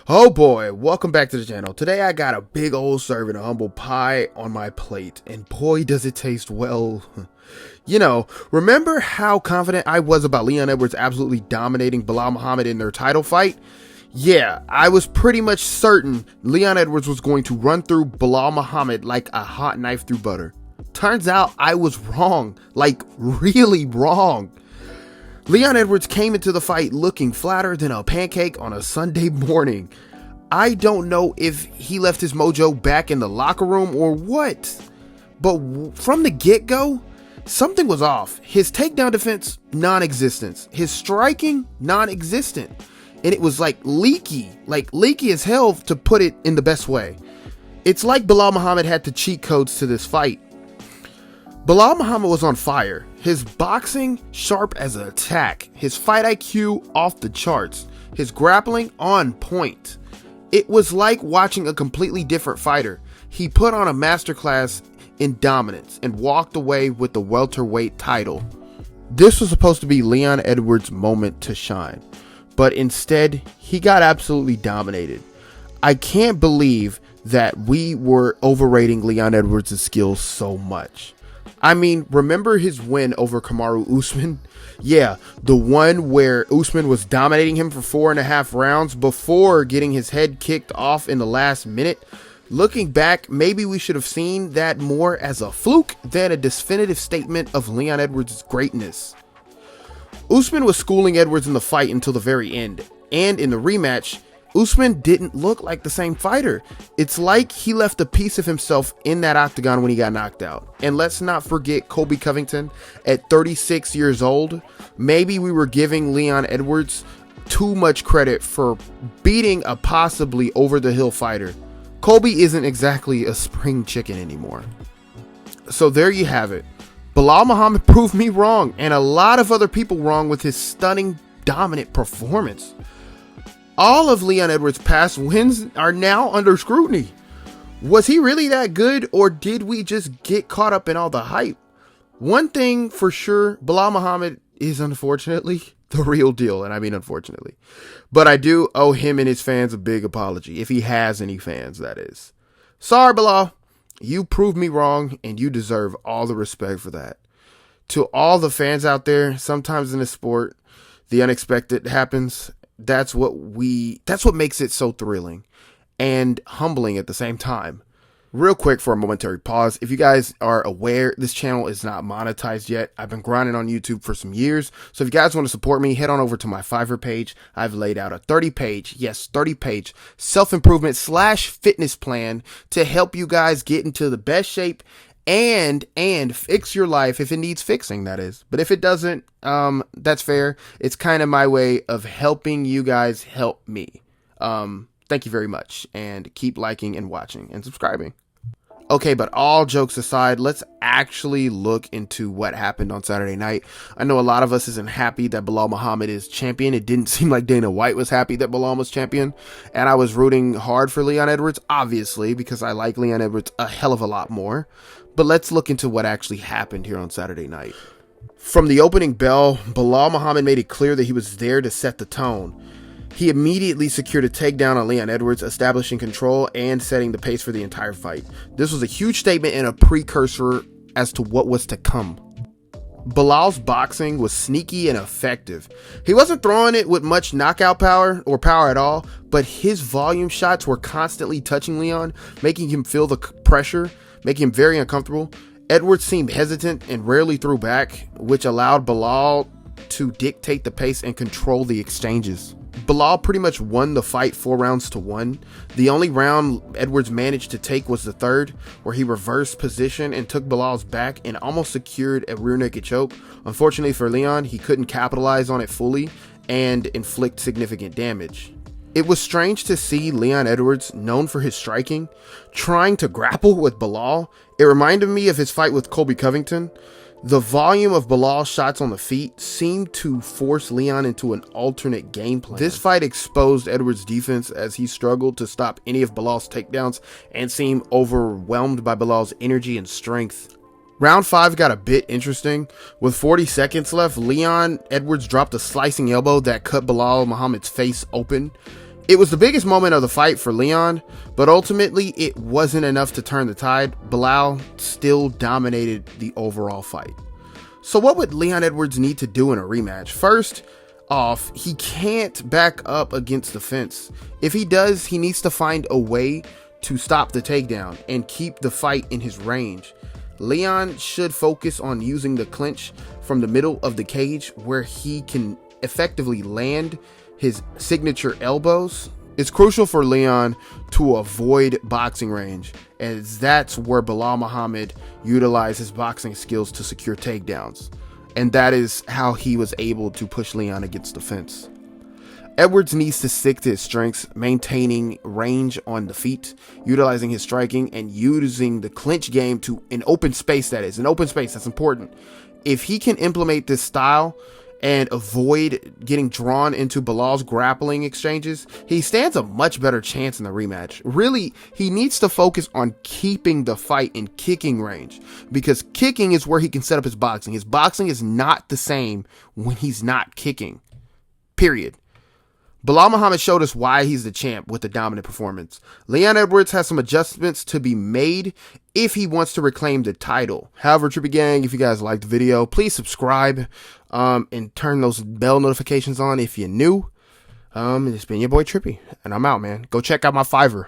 Oh boy, welcome back to the channel. Today I got a big old serving of humble pie on my plate, and boy does it taste well. Remember how confident I was about Leon Edwards absolutely dominating Belal Muhammad in their title fight? Yeah, I was pretty much certain Leon Edwards was going to run through Belal Muhammad like a hot knife through butter. Turns out I was wrong, like really wrong. Leon Edwards came into the fight looking flatter than a pancake on a Sunday morning. I don't know if he left his mojo back in the locker room or what, but from the get-go, something was off. His takedown defense, non-existent. His striking, non-existent. And it was like leaky as hell, to put it in the best way. It's like Belal Muhammad had the cheat codes to this fight. Belal Muhammad was on fire. His boxing, sharp as an attack. His fight IQ, off the charts. His grappling, on point. It was like watching a completely different fighter. He put on a masterclass in dominance and walked away with the welterweight title. This was supposed to be Leon Edwards' moment to shine, but instead, he got absolutely dominated. I can't believe that we were overrating Leon Edwards' skills so much. I mean, remember his win over Kamaru Usman? Yeah, the one where Usman was dominating him for 4.5 rounds before getting his head kicked off in the last minute. Looking back, maybe we should have seen that more as a fluke than a definitive statement of Leon Edwards' greatness. Usman was schooling Edwards in the fight until the very end, and in the rematch, Usman didn't look like the same fighter. It's like he left a piece of himself in that octagon when he got knocked out. And let's not forget Colby Covington at 36 years old. Maybe we were giving Leon Edwards too much credit for beating a possibly over-the-hill fighter. Colby isn't exactly a spring chicken anymore. So there you have it. Belal Muhammad proved me wrong, and a lot of other people wrong, with his stunning, dominant performance. All of Leon Edwards' past wins are now under scrutiny. Was he really that good, or did we just get caught up in all the hype? One thing for sure, Belal Muhammad is unfortunately the real deal, and I mean unfortunately. But I do owe him and his fans a big apology, if he has any fans, that is. Sorry, Belal. You proved me wrong, and you deserve all the respect for that. To all the fans out there, sometimes in this sport, the unexpected happens. That's what makes it so thrilling and humbling at the same time. Real quick for a momentary pause. If you guys are aware, this channel is not monetized yet. I've been grinding on YouTube for some years. So if you guys want to support me, head on over to my Fiverr page. I've laid out a 30-page self-improvement / fitness plan to help you guys get into the best shape and fix your life if it needs fixing, that is. But if it doesn't, that's fair. It's kind of my way of helping you guys help me. Thank you very much, and keep liking and watching and subscribing. Okay, but all jokes aside, let's actually look into what happened on Saturday night. I know a lot of us isn't happy that Belal Muhammad is champion. It didn't seem like Dana White was happy that Belal was champion. And I was rooting hard for Leon Edwards, obviously, because I like Leon Edwards a hell of a lot more. But let's look into what actually happened here on Saturday night. From the opening bell, Belal Muhammad made it clear that he was there to set the tone. He immediately secured a takedown on Leon Edwards, establishing control and setting the pace for the entire fight. This was a huge statement and a precursor as to what was to come. Belal's boxing was sneaky and effective. He wasn't throwing it with much knockout power or power at all, but his volume shots were constantly touching Leon, making him feel the pressure, making him very uncomfortable. Edwards seemed hesitant and rarely threw back, which allowed Belal to dictate the pace and control the exchanges. Belal pretty much won the fight 4 rounds to 1. The only round Edwards managed to take was the third, where he reversed position and took Belal's back and almost secured a rear naked choke. Unfortunately for Leon, he couldn't capitalize on it fully and inflict significant damage. It was strange to see Leon Edwards, known for his striking, trying to grapple with Belal. It reminded me of his fight with Colby Covington. The volume of Belal's shots on the feet seemed to force Leon into an alternate game plan. This fight exposed Edwards' defense as he struggled to stop any of Belal's takedowns and seemed overwhelmed by Belal's energy and strength. Round 5 got a bit interesting. With 40 seconds left, Leon Edwards dropped a slicing elbow that cut Belal Muhammad's face open. It was the biggest moment of the fight for Leon, but ultimately it wasn't enough to turn the tide. Belal still dominated the overall fight. So what would Leon Edwards need to do in a rematch? First off, he can't back up against the fence. If he does, he needs to find a way to stop the takedown and keep the fight in his range. Leon should focus on using the clinch from the middle of the cage where he can effectively land his signature elbows. It's crucial for Leon to avoid boxing range, as that's where Belal Muhammad utilized his boxing skills to secure takedowns. And that is how he was able to push Leon against the fence. Edwards needs to stick to his strengths, maintaining range on the feet, utilizing his striking, and using the clinch game to an open space. That's important. If he can implement this style and avoid getting drawn into Belal's grappling exchanges, he stands a much better chance in the rematch. Really, he needs to focus on keeping the fight in kicking range, because kicking is where he can set up his boxing. His boxing is not the same when he's not kicking, period. Belal Muhammad showed us why he's the champ with the dominant performance. Leon Edwards has some adjustments to be made if he wants to reclaim the title. However, Trippy Gang, if you guys liked the video, please subscribe and turn those bell notifications on if you're new. It's been your boy Trippy, and I'm out, man. Go check out my Fiverr.